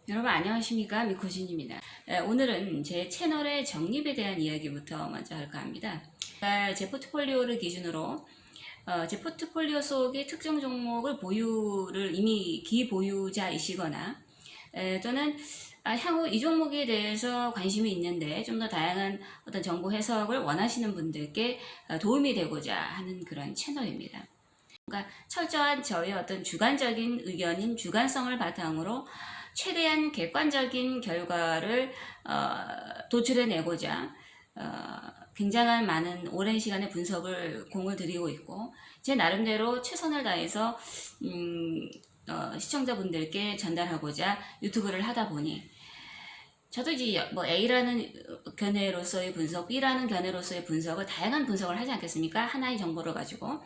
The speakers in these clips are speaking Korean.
여러분 안녕하십니까, 미코진입니다. 오늘은 제 채널의 적립에 대한 이야기부터 먼저 할까 합니다. 제 포트폴리오를 기준으로 제 포트폴리오 속의 특정 종목을 보유를 이미 기보유자이시거나 또는 향후 이 종목에 대해서 관심이 있는데 좀 더 다양한 어떤 정보 해석을 원하시는 분들께 도움이 되고자 하는 그런 채널입니다. 그러니까 철저한 저의 어떤 주관적인 의견인 주관성을 바탕으로 최대한 객관적인 결과를 도출해내고자 굉장한 많은 오랜 시간의 분석을 공을 들이고 있고 제 나름대로 최선을 다해서 시청자분들께 전달하고자 유튜브를 하다 보니 저도 이제 뭐 A라는 견해로서의 분석, B라는 견해로서의 분석을 다양한 분석을 하지 않겠습니까? 하나의 정보를 가지고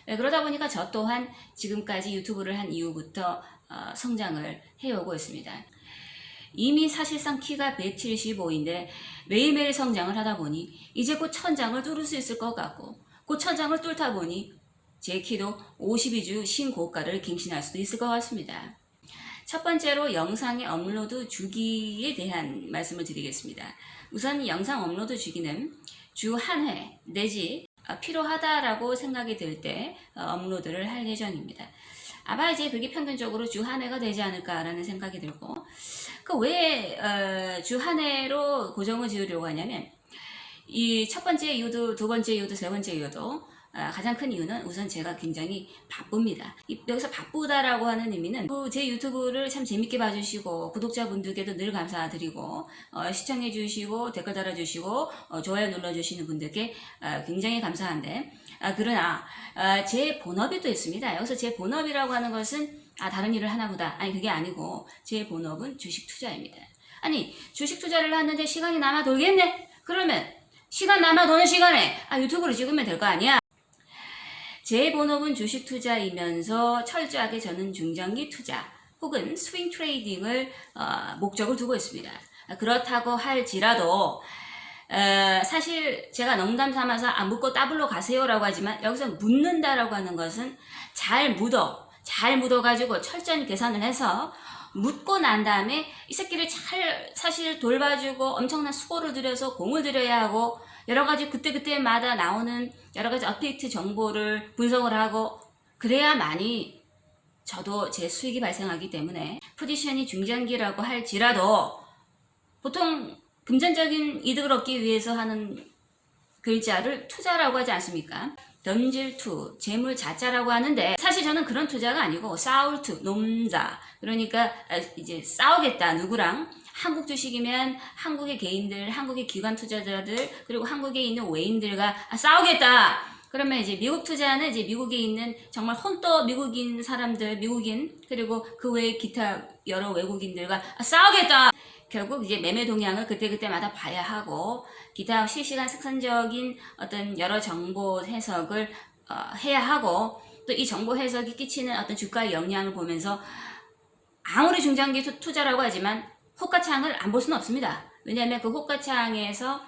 그러다 보니까 저 또한 지금까지 유튜브를 한 이후부터 성장을 해오고 있습니다. 이미 사실상 키가 175인데 매일매일 성장을 하다 보니 이제 곧 천장을 뚫을 수 있을 것 같고 곧 천장을 뚫다 보니 제 키도 52주 신고가를 갱신할 수도 있을 것 같습니다. 첫 번째로 영상의 업로드 주기에 대한 말씀을 드리겠습니다. 우선 영상 업로드 주기는 주 한 회 내지 필요하다라고 생각이 들 때 업로드를 할 예정입니다. 아마 이제 그게 평균적으로 주 한 회가 되지 않을까라는 생각이 들고 그 왜 주 한 회로 고정을 지으려고 하냐면 이 첫 번째 이유도 두 번째 이유도 세 번째 이유도 가장 큰 이유는 우선 제가 굉장히 바쁩니다. 여기서 바쁘다라고 하는 의미는 제 유튜브를 참 재밌게 봐주시고 구독자분들께도 늘 감사드리고 시청해주시고 댓글 달아주시고 좋아요 눌러주시는 분들께 굉장히 감사한데 그러나 제 본업이 또 있습니다. 여기서 제 본업이라고 하는 것은 다른 일을 하나보다 아니 그게 아니고 제 본업은 주식 투자입니다. 아니 주식 투자를 하는데 시간이 남아 돌겠네? 그러면 시간 남아 도는 시간에 유튜브를 찍으면 될 거 아니야? 제 본업은 주식 투자이면서 철저하게 저는 중장기 투자 혹은 스윙 트레이딩을 목적을 두고 있습니다. 그렇다고 할지라도 사실 제가 농담 삼아서 묻고 따블로 가세요라고 하지만 여기서 묻는다라고 하는 것은 잘 묻어가지고 철저히 계산을 해서 묻고 난 다음에 이 새끼를 잘 사실 돌봐주고 엄청난 수고를 들여서 공을 들여야 하고 여러가지 그때그때마다 나오는 여러가지 업데이트 정보를 분석을 하고 그래야만이 저도 제 수익이 발생하기 때문에 포지션이 중장기라고 할지라도 보통 금전적인 이득을 얻기 위해서 하는 글자를 투자라고 하지 않습니까? 던질투, 재물 자자라고 하는데 사실 저는 그런 투자가 아니고 싸울투, nom자 그러니까 이제 싸우겠다 누구랑 한국 주식이면 한국의 개인들, 한국의 기관 투자자들 그리고 한국에 있는 외인들과 싸우겠다. 그러면 이제 미국 투자는 이제 미국에 있는 정말 혼떠 미국인 사람들, 미국인 그리고 그 외에 기타 여러 외국인들과 싸우겠다. 결국 이제 매매 동향을 그때그때마다 봐야 하고 기타 실시간 생산적인 어떤 여러 정보 해석을 해야 하고 또 이 정보 해석이 끼치는 어떤 주가의 영향을 보면서 아무리 중장기 투자라고 하지만 호가창을 안 볼 수는 없습니다. 왜냐하면 그 호가창에서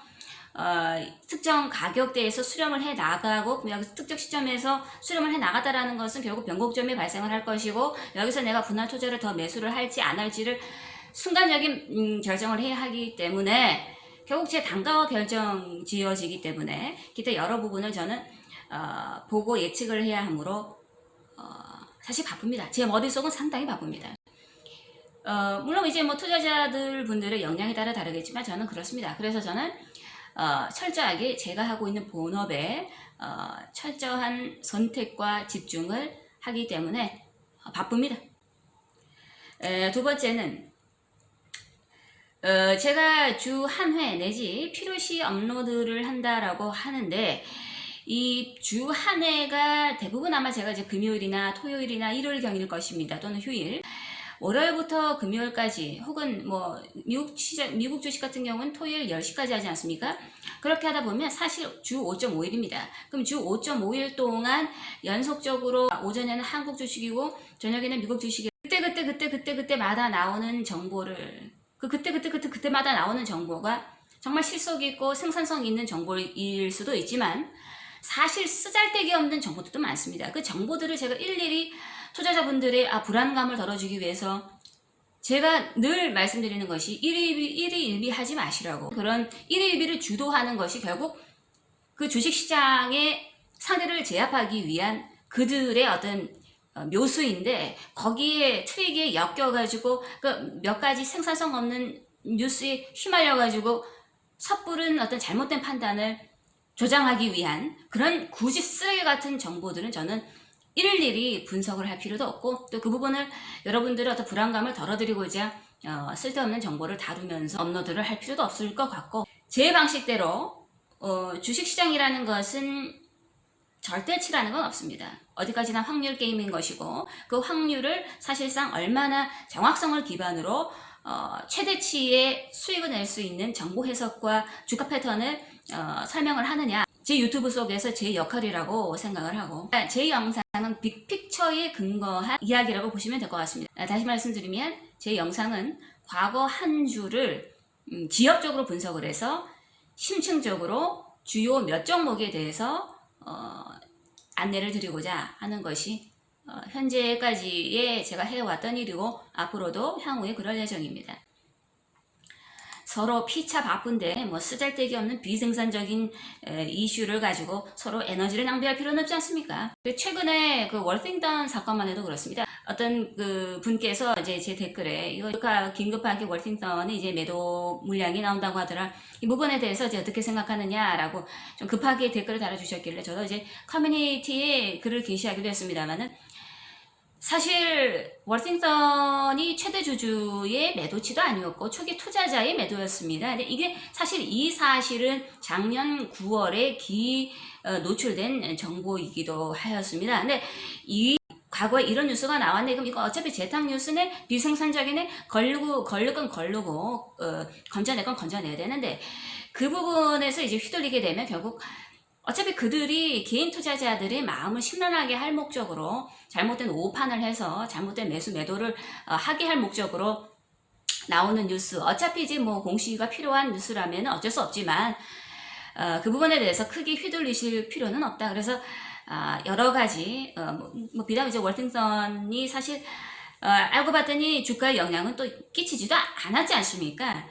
특정 가격대에서 수렴을 해 나가고 여기서 특정 시점에서 수렴을 해 나갔다라는 것은 결국 변곡점이 발생을 할 것이고 여기서 내가 분할 투자를 더 매수를 할지 안 할지를 순간적인 결정을 해야 하기 때문에 결국 제 단가와 결정 지어지기 때문에 기타 여러 부분을 저는 보고 예측을 해야 하므로 사실 바쁩니다. 제 머릿속은 상당히 바쁩니다. 물론 이제 뭐 투자자들 분들의 역량에 따라 다르겠지만 저는 그렇습니다. 그래서 저는 철저하게 제가 하고 있는 본업에 철저한 선택과 집중을 하기 때문에 바쁩니다. 두 번째는 제가 주 한 회 내지 필요시 업로드를 한다라고 하는데 이 주 한 회가 대부분 아마 제가 이제 금요일이나 토요일이나 일요일경일 것입니다. 또는 휴일. 월요일부터 금요일까지 혹은 뭐 미국 주식 같은 경우는 토요일 10시까지 하지 않습니까? 그렇게 하다 보면 사실 주 5.5일입니다. 그럼 주 5.5일 동안 연속적으로 오전에는 한국 주식이고 저녁에는 미국 주식이 그때마다 나오는 정보를 그때마다 나오는 정보가 정말 실속 있고 생산성 있는 정보일 수도 있지만 사실 쓰잘데기 없는 정보들도 많습니다. 그 정보들을 제가 일일이 투자자분들의 불안감을 덜어주기 위해서 제가 늘 말씀드리는 것이 일희일비 하지 마시라고. 그런 일희일비를 주도하는 것이 결국 그 주식시장의 상대를 제압하기 위한 그들의 어떤 묘수인데, 거기에 트릭에 엮여가지고 그 몇 가지 생산성 없는 뉴스에 휘말려가지고 섣부른 어떤 잘못된 판단을 조장하기 위한 그런 굳이 쓰레기 같은 정보들은 저는 일일이 분석을 할 필요도 없고, 또 그 부분을 여러분들의 어떤 불안감을 덜어드리고자 쓸데없는 정보를 다루면서 업로드를 할 필요도 없을 것 같고, 제 방식대로 주식시장이라는 것은 절대치라는 건 없습니다. 어디까지나 확률 게임인 것이고, 그 확률을 사실상 얼마나 정확성을 기반으로 최대치의 수익을 낼 수 있는 정보 해석과 주가 패턴을 설명을 하느냐, 제 유튜브 속에서 제 역할이라고 생각을 하고, 제 영상은 빅픽처에 근거한 이야기라고 보시면 될 것 같습니다. 다시 말씀드리면 제 영상은 과거 한 주를 지역적으로 분석을 해서 심층적으로 주요 몇 종목에 대해서 안내를 드리고자 하는 것이 현재까지의 제가 해왔던 일이고, 앞으로도 향후에 그럴 예정입니다. 서로 피차 바쁜데 뭐 쓰잘데기 없는 비생산적인 이슈를 가지고 서로 에너지를 낭비할 필요는 없지 않습니까? 최근에 그 월싱턴 사건만 해도 그렇습니다. 어떤 그 분께서 이제 제 댓글에 이거 긴급하게 월싱턴이 이제 매도 물량이 나온다고 하더라, 이 부분에 대해서 이제 어떻게 생각하느냐라고 좀 급하게 댓글을 달아주셨길래 저도 이제 커뮤니티에 글을 게시하기도 했습니다만은, 사실 월싱턴이 최대 주주의 매도치도 아니었고 초기 투자자의 매도였습니다. 근데 이게 사실 이 사실은 작년 9월에 노출된 정보이기도 하였습니다. 근데 이 과거에 이런 뉴스가 나왔네. 그럼 이거 어차피 재탕 뉴스네, 비생산적이네, 걸릴 건 걸르고 건져낼 건 건져내야 되는데, 그 부분에서 이제 휘둘리게 되면 결국 어차피 그들이 개인 투자자들의 마음을 심란하게 할 목적으로 잘못된 오판을 해서 잘못된 매도를 하게 할 목적으로 나오는 뉴스, 어차피 이제 뭐 공시가 필요한 뉴스라면 어쩔 수 없지만 그 부분에 대해서 크게 휘둘리실 필요는 없다. 그래서 여러 가지 비단 이제 월팅턴이 사실 알고 봤더니 주가에 영향은 또 끼치지도 않았지 않습니까?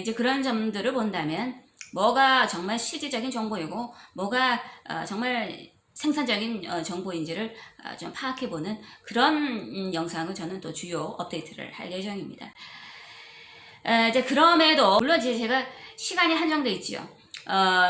이제 그런 점들을 본다면 뭐가 정말 실질적인 정보이고 뭐가 정말 생산적인 정보인지를 좀 파악해보는 그런 영상을 저는 또 주요 업데이트를 할 예정입니다. 이제 그럼에도 물론 이제 제가 시간이 한정돼 있지요.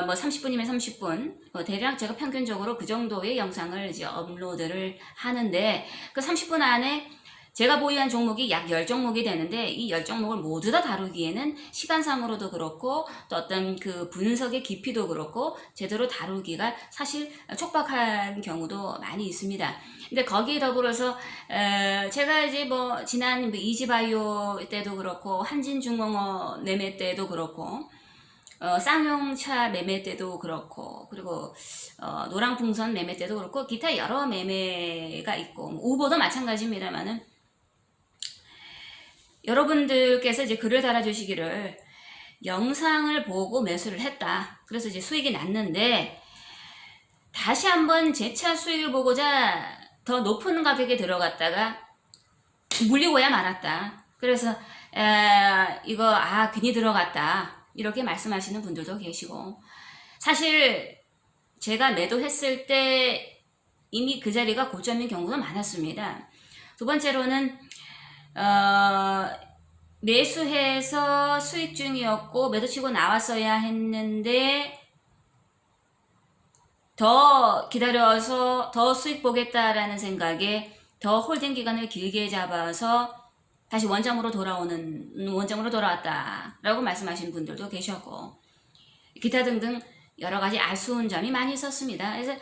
뭐 30분이면 30분, 대략 제가 평균적으로 그 정도의 영상을 이제 업로드를 하는데, 그 30분 안에 제가 보유한 종목이 약 10종목이 되는데, 이 10종목을 모두 다 다루기에는 시간상으로도 그렇고 또 어떤 그 분석의 깊이도 그렇고 제대로 다루기가 사실 촉박한 경우도 많이 있습니다. 근데 거기에 더불어서 제가 이제 뭐 지난 이지바이오 때도 그렇고 한진중공업 매매 때도 그렇고 쌍용차 매매 때도 그렇고, 그리고 노랑풍선 매매 때도 그렇고 기타 여러 매매가 있고, 우버도 마찬가지입니다만은, 여러분들께서 이제 글을 달아주시기를 영상을 보고 매수를 했다, 그래서 이제 수익이 났는데 다시 한번 재차 수익을 보고자 더 높은 가격에 들어갔다가 물리고야 말았다, 그래서 이거 괜히 들어갔다, 이렇게 말씀하시는 분들도 계시고, 사실 제가 매도했을 때 이미 그 자리가 고점인 경우가 많았습니다. 두 번째로는 매수해서 수익 중이었고 매도치고 나왔어야 했는데 더 기다려서 더 수익 보겠다라는 생각에 더 홀딩 기간을 길게 잡아서 다시 원점으로 돌아왔다라고 말씀하시는 분들도 계셨고, 기타 등등 여러 가지 아쉬운 점이 많이 있었습니다. 그래서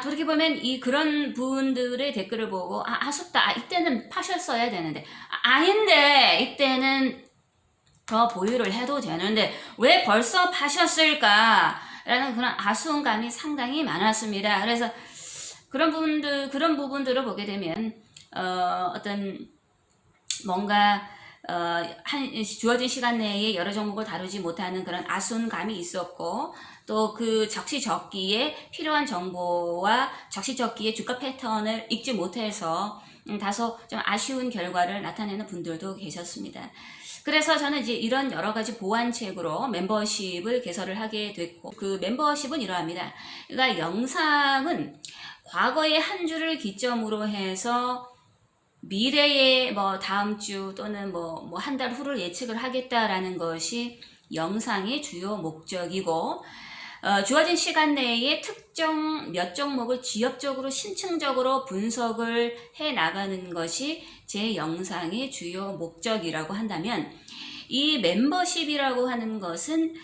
돌이켜보면 그런 분들의 댓글을 보고 아쉽다, 이때는 파셨어야 되는데, 아닌데 이때는 더 보유를 해도 되는데 왜 벌써 파셨을까 라는 그런 아쉬운 감이 상당히 많았습니다. 그래서 그런 부분들을 보게 되면 어떤 뭔가 주어진 시간 내에 여러 종목을 다루지 못하는 그런 아쉬운 감이 있었고, 또 그 적시적기에 필요한 정보와 적시적기의 주가 패턴을 읽지 못해서 다소 좀 아쉬운 결과를 나타내는 분들도 계셨습니다. 그래서 저는 이제 이런 여러 가지 보완책으로 멤버십을 개설을 하게 됐고, 그 멤버십은 이러합니다. 그러니까 영상은 과거의 한 주를 기점으로 해서 미래의 뭐 다음 주 또는 뭐 한 달 후를 예측을 하겠다라는 것이 영상의 주요 목적이고, 주어진 시간 내에 특정 몇 종목을 지역적으로 심층적으로 분석을 해 나가는 것이 제 영상의 주요 목적이라고 한다면, 이 멤버십이라고 하는 것은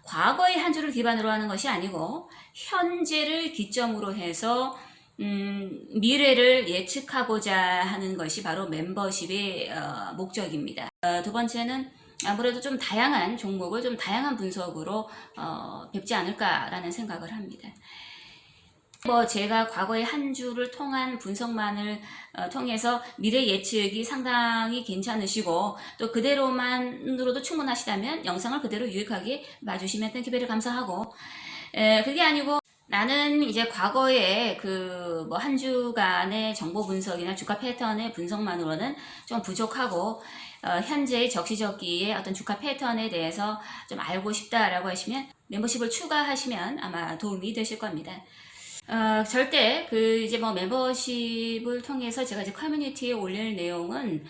과거의 한 주를 기반으로 하는 것이 아니고 현재를 기점으로 해서 미래를 예측하고자 하는 것이 바로 멤버십의 목적입니다. 두 번째는 아무래도 좀 다양한 종목을 좀 다양한 분석으로 뵙지 않을까라는 생각을 합니다. 뭐 제가 과거의 한 주를 통한 분석만을 통해서 미래 예측이 상당히 괜찮으시고 또 그대로만으로도 충분하시다면 영상을 그대로 유익하게 봐주시면 땡큐베리 감사하고, 그게 아니고 나는 이제 과거에 그 뭐 한 주간의 정보 분석이나 주가 패턴의 분석만으로는 좀 부족하고 현재의 적시적기의 어떤 주가 패턴에 대해서 좀 알고 싶다라고 하시면 멤버십을 추가하시면 아마 도움이 되실 겁니다. 절대 이제 뭐 멤버십을 통해서 제가 이제 커뮤니티에 올릴 내용은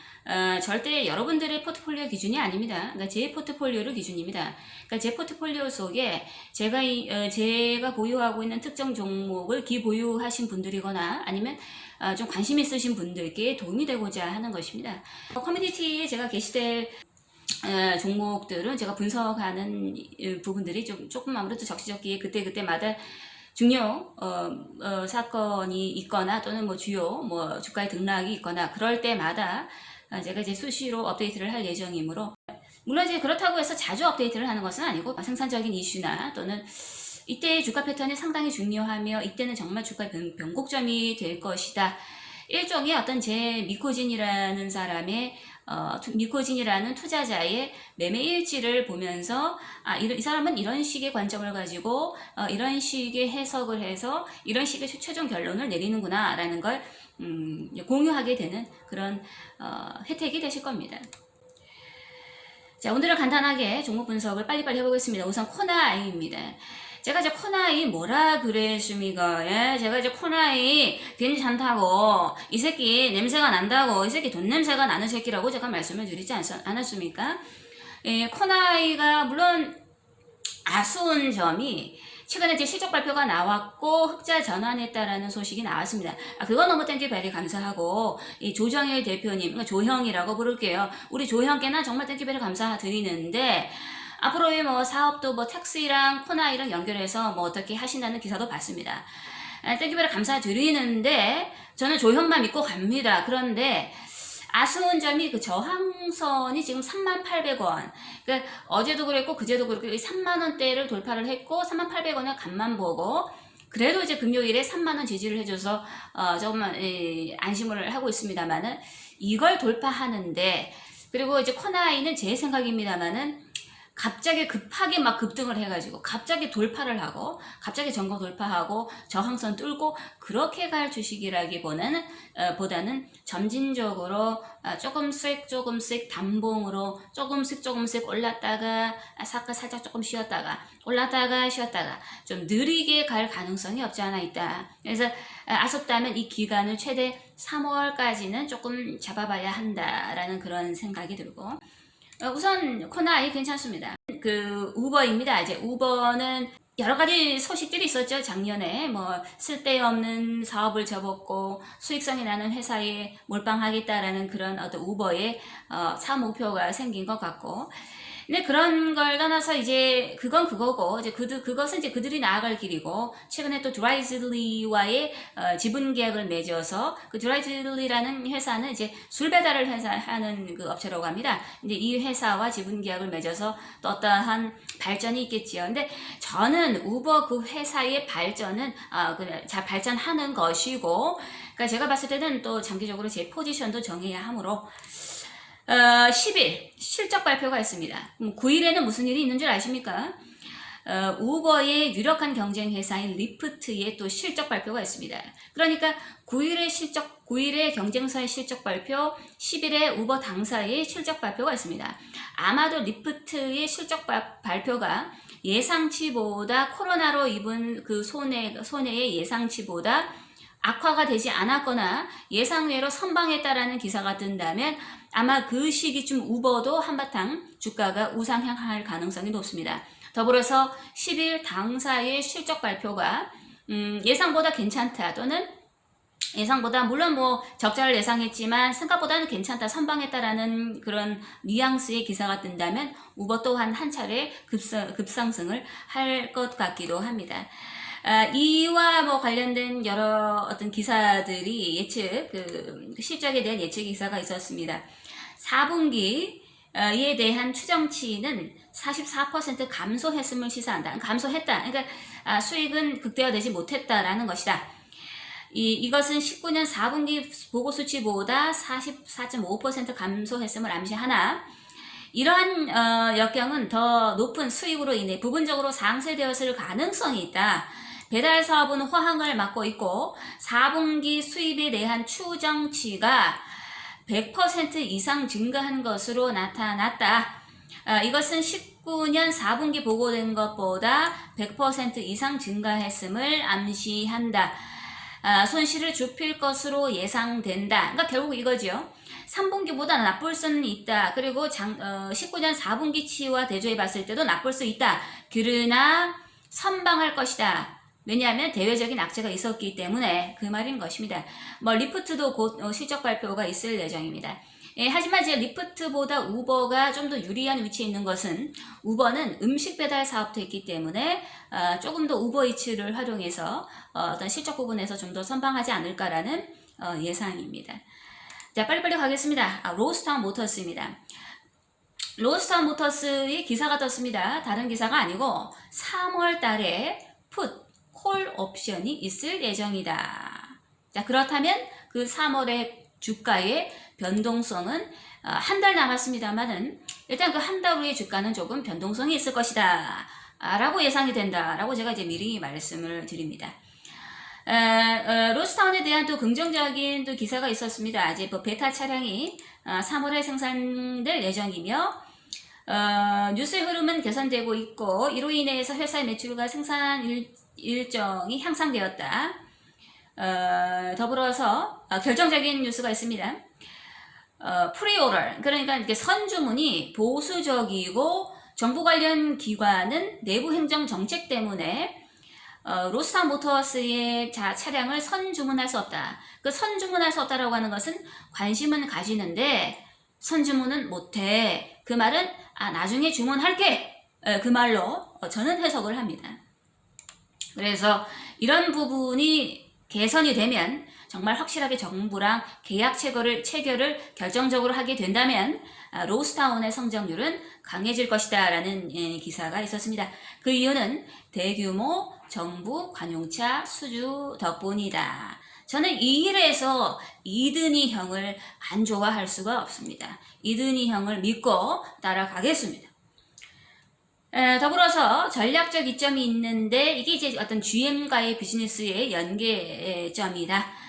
절대 여러분들의 포트폴리오 기준이 아닙니다. 그러니까 제 포트폴리오를 기준입니다. 그러니까 제 포트폴리오 속에 제가 보유하고 있는 특정 종목을 기보유하신 분들이거나 아니면 좀 관심 있으신 분들께 도움이 되고자 하는 것입니다. 커뮤니티에 제가 게시될 종목들은 제가 분석하는 부분들이 조금 아무래도 적시적기에 그때마다 중요 사건이 있거나 또는 뭐 주요 뭐 주가의 등락이 있거나 그럴 때마다 제가 이제 수시로 업데이트를 할 예정이므로, 물론 이제 그렇다고 해서 자주 업데이트를 하는 것은 아니고 생산적인 이슈나 또는 이때의 주가 패턴이 상당히 중요하며 이때는 정말 주가의 변곡점이 될 것이다, 일종의 어떤 제 미코진이라는 사람의 미코진이라는 투자자의 매매 일지를 보면서 이 사람은 이런 식의 관점을 가지고 이런 식의 해석을 해서 이런 식의 최종 결론을 내리는구나 라는 걸 공유하게 되는 그런 혜택이 되실 겁니다. 자, 오늘은 간단하게 종목 분석을 빨리빨리 해보겠습니다. 우선 코나이입니다. 제가 이제 코나이 뭐라 그랬습니까? 예, 제가 이제 코나이 괜찮다고, 이 새끼 냄새가 난다고, 이 새끼 돈 냄새가 나는 새끼라고 제가 말씀을 드리지 않았습니까? 예, 코나이가 물론 아쉬운 점이 최근에 이제 실적 발표가 나왔고 흑자 전환했다라는 소식이 나왔습니다. 그거 너무 땡큐베리 감사하고, 이 조정일 대표님, 그러니까 조형이라고 부를게요. 우리 조형께나 정말 땡큐베리 감사드리는데, 앞으로의 뭐 사업도 뭐 텍스랑 코나이랑 연결해서 뭐 어떻게 하신다는 기사도 봤습니다. 땡큐베리 감사드리는데 저는 조형만 믿고 갑니다. 그런데 아쉬운 점이 그 저항선이 지금 38,000원. 그러니까 어제도 그랬고 그제도 그랬고 30,000원대를 돌파를 했고 38,000원을 간만 보고, 그래도 이제 금요일에 30,000원 지지를 해줘서 조금만 안심을 하고 있습니다만은, 이걸 돌파하는데, 그리고 이제 코나이는 제 생각입니다만은 갑자기 급하게 막 급등을 해가지고 갑자기 돌파를 하고 갑자기 전고 돌파하고 저항선 뚫고 그렇게 갈 주식이라기보다는 점진적으로 조금씩 단봉으로 조금씩 올랐다가 살짝 조금 쉬었다가 올랐다가 쉬었다가 좀 느리게 갈 가능성이 없지 않아 있다. 그래서 아쉽다면 이 기간을 최대 3월까지는 조금 잡아봐야 한다라는 그런 생각이 들고, 우선 코나이 괜찮습니다. 우버입니다. 이제 우버는 여러 가지 소식들이 있었죠. 작년에 뭐 쓸데없는 사업을 접었고 수익성이 나는 회사에 몰빵하겠다라는 그런 어떤 우버의 사업 목표가 생긴 것 같고, 근데 그런 걸 떠나서 이제 그건 그거고, 이제 그것은 이제 그들이 나아갈 길이고, 최근에 또 드라이즐리와의 지분 계약을 맺어서, 그 드라이즐리라는 회사는 이제 술 배달을 하는 그 업체라고 합니다. 이제 이 회사와 지분 계약을 맺어서 또 어떠한 발전이 있겠지요. 근데 저는 우버 그 회사의 발전은 잘 발전하는 것이고, 그러니까 제가 봤을 때는 또 장기적으로 제 포지션도 정해야 하므로 10일 실적 발표가 있습니다. 9일에는 무슨 일이 있는 줄 아십니까? 우버의 유력한 경쟁 회사인 리프트의 또 실적 발표가 있습니다. 그러니까 9일의 경쟁사의 실적 발표, 10일에 우버 당사의 실적 발표가 있습니다. 아마도 리프트의 실적 발표가 예상치보다 코로나로 입은 그 손해의 예상치보다 악화가 되지 않았거나 예상외로 선방했다라는 기사가 뜬다면 아마 그 시기쯤 우버도 한바탕 주가가 우상향할 가능성이 높습니다. 더불어서 10일 당사의 실적 발표가 예상보다 괜찮다 또는 예상보다 물론 뭐 적자를 예상했지만 생각보다는 괜찮다 선방했다라는 그런 뉘앙스의 기사가 뜬다면 우버 또한 한 차례 급상승을 할 것 같기도 합니다. 이와 뭐 관련된 여러 어떤 기사들이 실적에 대한 예측 기사가 있었습니다. 4분기에 대한 추정치는 44% 감소했음을 시사한다. 감소했다. 그러니까 수익은 극대화되지 못했다라는 것이다. 이것은 19년 4분기 보고수치보다 44.5% 감소했음을 암시하나 이러한 역경은 더 높은 수익으로 인해 부분적으로 상쇄되었을 가능성이 있다. 배달 사업은 호황을 맞고 있고 4분기 수입에 대한 추정치가 100% 이상 증가한 것으로 나타났다. 이것은 19년 4분기 보고된 것보다 100% 이상 증가했음을 암시한다. 손실을 좁힐 것으로 예상된다. 그러니까 결국 이거죠. 3분기보다 나쁠 수는 있다. 그리고 19년 4분기치와 대조해 봤을 때도 나쁠 수 있다. 그러나 선방할 것이다. 왜냐하면 대외적인 악재가 있었기 때문에 그 말인 것입니다. 뭐 리프트도 곧 실적 발표가 있을 예정입니다. 하지만 이제 리프트보다 우버가 좀 더 유리한 위치에 있는 것은 우버는 음식 배달 사업도 있기 때문에 조금 더 우버이츠를 활용해서 어떤 실적 부분에서 좀 더 선방하지 않을까라는 예상입니다. 자, 빨리빨리 가겠습니다. 로스타운 모터스입니다. 로스타운 모터스의 기사가 떴습니다. 다른 기사가 아니고 3월 달에 콜 옵션이 있을 예정이다. 자, 그렇다면 그 3월의 주가의 변동성은 한 달 남았습니다만은 일단 그 한 달 후의 주가는 조금 변동성이 있을 것이다 라고 예상이 된다 라고 제가 이제 미리 말씀을 드립니다. 로스타운에 대한 또 긍정적인 또 기사가 있었습니다. 이제 뭐 베타 차량이 3월에 생산될 예정이며 뉴스의 흐름은 개선되고 있고 이로 인해서 회사의 매출과 생산 일정이 향상되었다. 더불어서 결정적인 뉴스가 있습니다. 프리오더, 그러니까 이렇게 선주문이 보수적이고 정부 관련 기관은 내부 행정 정책 때문에 로스타운 모터스의 차량을 선주문할 수 없다. 그 선주문할 수 없다라고 하는 것은 관심은 가지는데 선주문은 못해. 그 말은 나중에 주문할게. 그 말로 저는 해석을 합니다. 그래서 이런 부분이 개선이 되면 정말 확실하게 정부랑 계약 체결을 결정적으로 하게 된다면 로스타운의 성장률은 강해질 것이다 라는 기사가 있었습니다. 그 이유는 대규모 정부 관용차 수주 덕분이다. 저는 이 일에서 이든희 형을 안 좋아할 수가 없습니다. 이든희 형을 믿고 따라가겠습니다. 더불어서 전략적 이점이 있는데 이게 이제 어떤 GM과의 비즈니스의 연계점이다.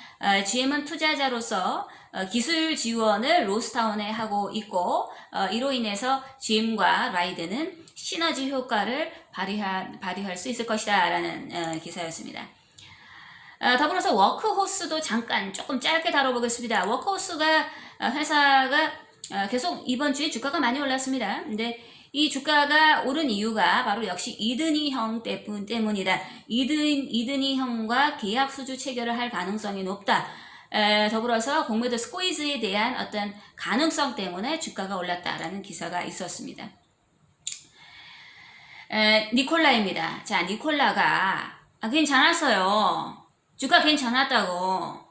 GM은 투자자로서 기술 지원을 로스타운에 하고 있고 이로 인해서 GM과 라이드는 시너지 효과를 발휘할 수 있을 것이다 라는 기사였습니다. 더불어서 워크호스도 잠깐 조금 짧게 다뤄보겠습니다. 워크호스가 회사가 계속 이번 주에 주가가 많이 올랐습니다. 근데 이 주가가 오른 이유가 바로 역시 이든희 형 때문이다. 이든희 형과 계약 수주 체결을 할 가능성이 높다. 더불어서 공매도 스코이즈에 대한 어떤 가능성 때문에 주가가 올랐다라는 기사가 있었습니다. 니콜라입니다. 자, 니콜라가 괜찮았어요. 주가 괜찮았다고.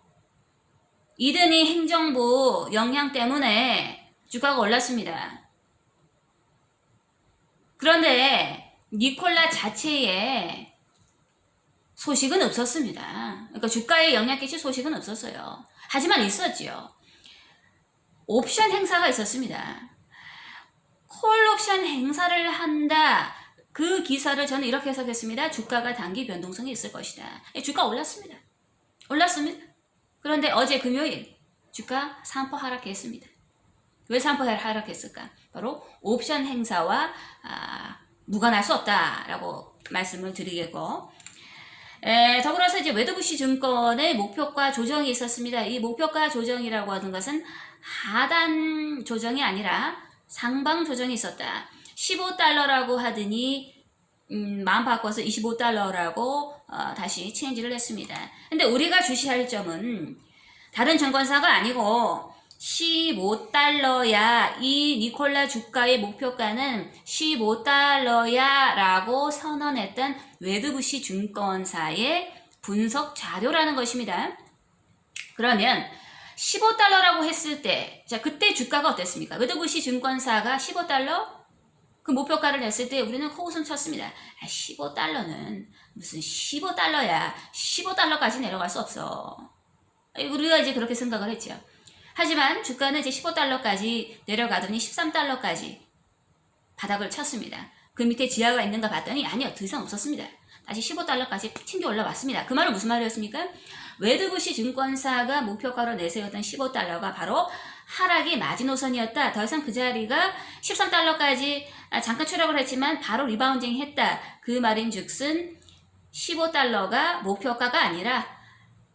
이든희 행정부 영향 때문에 주가가 올랐습니다. 그런데 니콜라 자체에 소식은 없었습니다. 그러니까 주가에 영향 끼칠 소식은 없었어요. 하지만 있었죠. 옵션 행사가 있었습니다. 콜 옵션 행사를 한다. 그 기사를 저는 이렇게 해석했습니다. 주가가 단기 변동성이 있을 것이다. 주가 올랐습니다. 올랐습니다. 그런데 어제 금요일 주가 3% 하락했습니다. 왜 3% 하락했을까? 바로 옵션 행사와 무관할 수 없다라고 말씀을 드리겠고, 더불어서 이제 웨드부시 증권의 목표가 조정이 있었습니다. 이 목표가 조정이라고 하는 것은 하단 조정이 아니라 상방 조정이 있었다. 15달러라고 하더니 마음 바꿔서 25달러라고 다시 체인지를 했습니다. 근데 우리가 주시할 점은 다른 증권사가 아니고 15달러야, 이 니콜라 주가의 목표가는 15달러야 라고 선언했던 웨드부시 증권사의 분석 자료라는 것입니다. 그러면 15달러라고 했을 때, 자, 그때 주가가 어땠습니까? 웨드부시 증권사가 15달러? 그 목표가를 냈을 때 우리는 코웃음 쳤습니다. 15달러는 무슨 15달러야. 15달러까지 내려갈 수 없어. 우리가 이제 그렇게 생각을 했죠. 하지만 주가는 이제 15달러까지 내려가더니 13달러까지 바닥을 쳤습니다. 그 밑에 지하가 있는가 봤더니 아니요, 더 이상 없었습니다. 다시 15달러까지 튕겨 올라왔습니다. 그 말은 무슨 말이었습니까? 웨드부시 증권사가 목표가로 내세웠던 15달러가 바로 하락의 마지노선이었다. 더 이상 그 자리가 13달러까지 잠깐 추락을 했지만 바로 리바운딩 했다. 그 말인 즉슨 15달러가 목표가가 아니라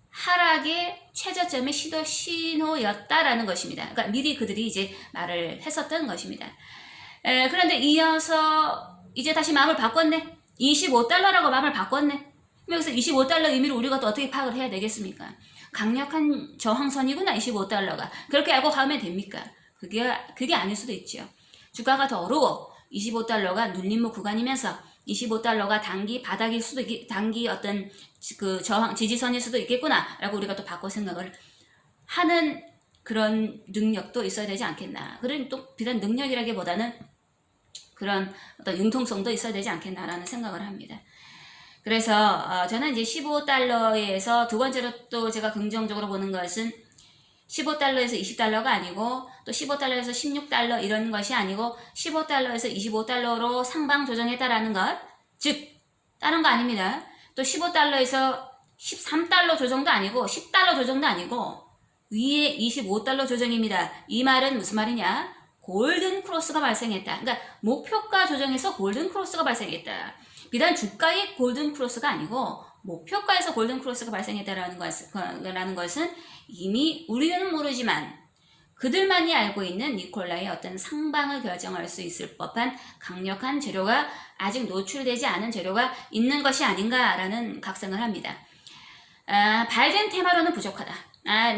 하락의 최저점의 신호였다라는 것입니다. 그러니까 미리 그들이 이제 말을 했었던 것입니다. 그런데 이어서 이제 다시 마음을 바꿨네. 25달러라고 마음을 바꿨네. 여기서 25달러 의미를 우리가 또 어떻게 파악을 해야 되겠습니까? 강력한 저항선이구나, 25달러가. 그렇게 알고 가면 됩니까? 그게 아닐 수도 있죠. 주가가 더 어려워. 25달러가 눌림목 구간이면서 25달러가 단기 바닥일 수도 단기 어떤 그 저항 지지선일 수도 있겠구나라고 우리가 또 바꿔 생각을 하는 그런 능력도 있어야 되지 않겠나. 그런 또 비단 능력이라기보다는 그런 어떤 융통성도 있어야 되지 않겠나라는 생각을 합니다. 그래서 저는 이제 15달러에서 두 번째로 또 제가 긍정적으로 보는 것은 15달러에서 20달러가 아니고 또 15달러에서 16달러 이런 것이 아니고 15달러에서 25달러로 상방 조정했다라는 것. 즉 다른 거 아닙니다. 또 15달러에서 13달러 조정도 아니고 10달러 조정도 아니고 위에 25달러 조정입니다. 이 말은 무슨 말이냐? 골든 크로스가 발생했다. 그러니까 목표가 조정에서 골든 크로스가 발생했다. 비단 주가의 골든 크로스가 아니고 목표가에서 골든 크로스가 발생했다라는 것은 이미 우리는 모르지만 그들만이 알고 있는 니콜라의 어떤 상방을 결정할 수 있을 법한 강력한 재료가 아직 노출되지 않은 재료가 있는 것이 아닌가라는 각성을 합니다. 발된 테마로는 부족하다.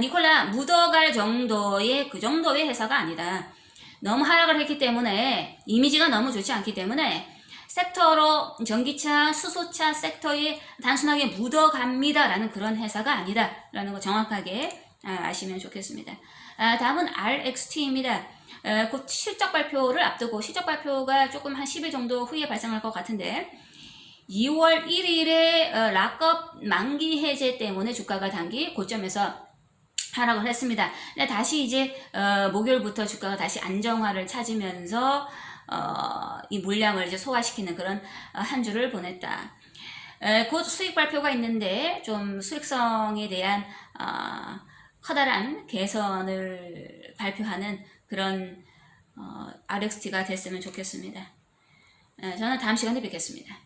니콜라 묻어갈 정도의 그 정도의 회사가 아니다. 너무 하락을 했기 때문에 이미지가 너무 좋지 않기 때문에 섹터로 전기차, 수소차 섹터에 단순하게 묻어갑니다라는 그런 회사가 아니다라는 거 정확하게 아시면 좋겠습니다. 다음은 RXT입니다. 곧 실적 발표를 앞두고 실적 발표가 조금 한 10일 정도 후에 발생할 것 같은데 2월 1일에 락업 만기 해제 때문에 주가가 단기 고점에서 하락을 했습니다. 근데 다시 이제 목요일부터 주가가 다시 안정화를 찾으면서 이 물량을 이제 소화시키는 그런 한 주를 보냈다. 곧 수익 발표가 있는데 좀 수익성에 대한 커다란 개선을 발표하는 그런 RXT가 됐으면 좋겠습니다. 저는 다음 시간에 뵙겠습니다.